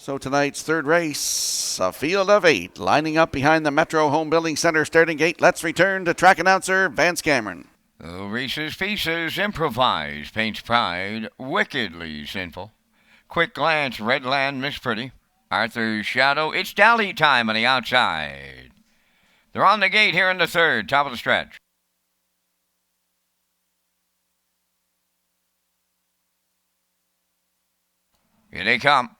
So tonight's third race, a field of 8 lining up behind the Metro Home Building Center starting gate. Let's return to track announcer Vance Cameron. Reese's Pieces, Improvise, Paints Pride, Wickedly Sinful. Quick Glance, Redland, Miss Pretty. Arthur's Shadow, it's Dally Time on the outside. They're on the gate here in the third, top of the stretch. Here they come.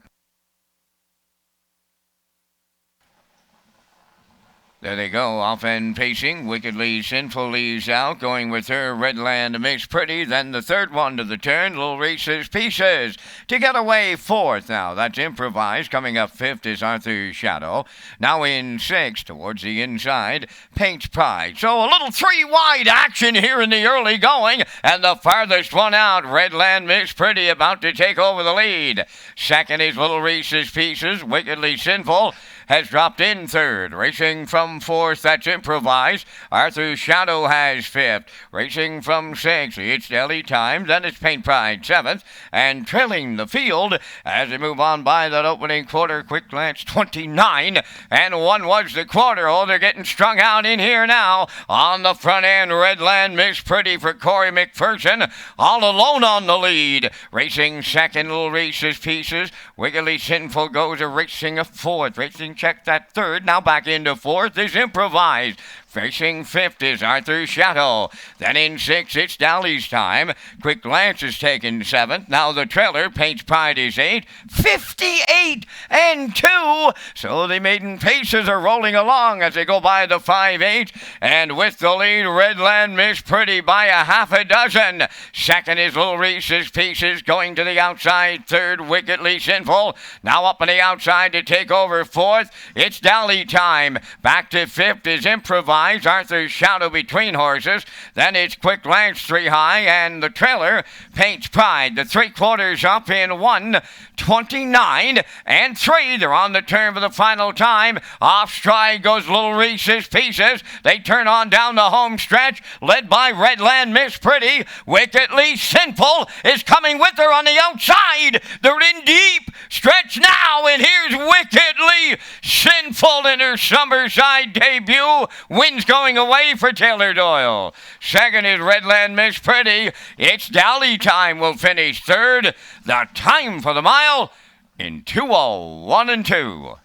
There they go, off and pacing. Wickedly Sinful leaves out, going with her Redland Miss Pretty. Then the third one to the turn, Little Reese's Pieces. To get away fourth now, that's Improvise. Coming up fifth is Arthur's Shadow. Now in sixth, towards the inside, Paints Pride. So a little three-wide action here in the early going. And the farthest one out, Redland Miss Pretty, about to take over the lead. Second is Little Reese's Pieces. Wickedly Sinful has dropped in third. Racing from fourth, that's Improvise. Arthur's Shadow has fifth. Racing from sixth, it's Dally Time. Then it's Paint Pride seventh. And trailing the field as they move on by that opening quarter. Quick Glance 29. And 1 was the quarter. Oh, they're getting strung out in here now. On the front end, Redland Miss Pretty for Corey McPherson. All alone on the lead. Racing second, Little Reese's Pieces. Wickedly Sinful goes a racing a fourth. Racing check that third. Now back into fourth is Improvised. Facing fifth is Arthur's Shadow. Then in sixth, it's Dally's Time. Quick Glance is taken seventh. Now the trailer, Paints Pride, is 8. 58 and 2. So the maiden paces are rolling along as they go by the 5-8. And with the lead, Redland Miss Pretty by a half a dozen. Second is Little Reese's Pieces going to the outside. Third, Wickedly Sinful. Now up on the outside to take over fourth. It's Dally Time. Back to fifth is Improvise. Arthur's Shadow between horses. Then it's Quick Glance 3 high, and the trailer, Paints Pride. The 3/4 up in 1:29 and 3. They're on the turn for the final time. Off stride goes Little Reese's Pieces. They turn on down the home stretch, led by Redland Miss Pretty. Wickedly Sinful is coming with her on the outside. They're in deep stretch now, and here's Wickedly Sinful in her Summerside debut. Wins going away for Taylor Doyle. Second is Redland Miss Pretty. It's Dally Time will finish third. The time for the mile in 2:01 and 2.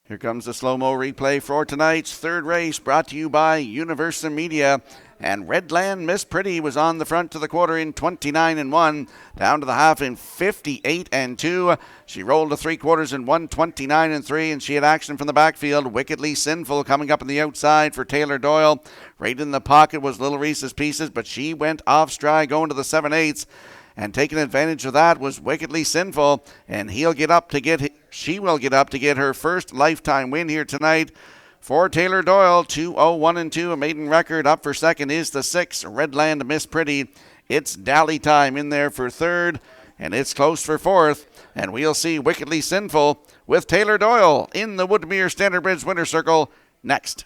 Here comes the slow-mo replay for tonight's third race, brought to you by Universal Media. And Redland Miss Pretty was on the front to the quarter in 29 and 1, down to the half in 58 and 2. She rolled to 3/4 in 1:29 and 3, and she had action from the backfield. Wickedly Sinful coming up on the outside for Taylor Doyle. Right in the pocket was Little Reese's Pieces, but she went off stride going to the 7/8. And taking advantage of that was Wickedly Sinful, and she will get up to get her first lifetime win here tonight for Taylor Doyle. 2:01 and 2, a maiden record. Up for second is the 6, Redland Miss Pretty. It's Dally Time in there for third, and it's close for fourth. And we'll see Wickedly Sinful with Taylor Doyle in the Woodmere Standard Bridge Winter Circle next.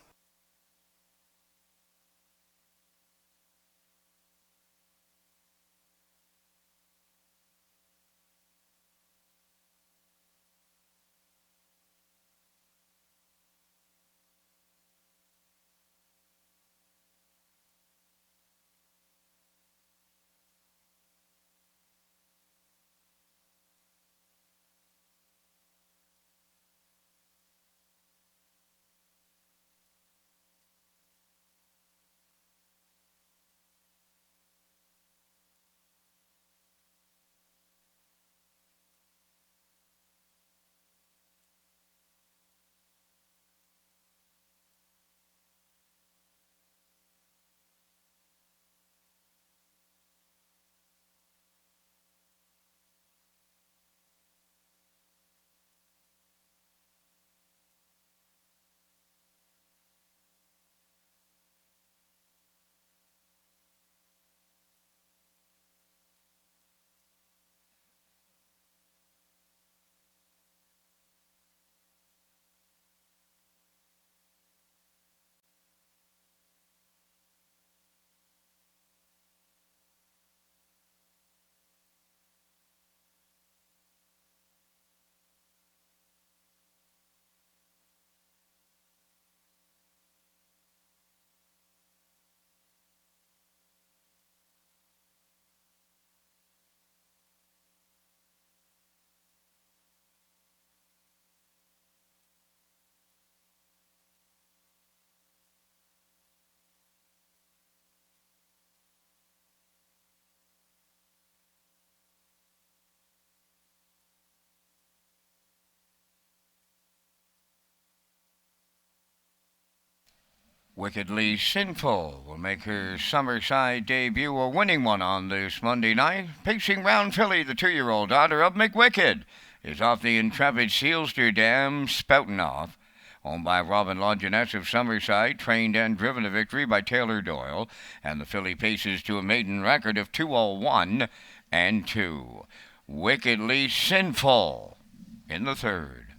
Wickedly Sinful will make her Summerside debut, a winning one on this Monday night. Pacing round filly, the 2-year-old daughter of McWicked, is off the intrepid Sealster Dam, Spouting Off. Owned by Robin Longiness of Summerside, trained and driven to victory by Taylor Doyle, and the filly paces to a maiden record of 2:01 and 2. Wickedly Sinful in the third.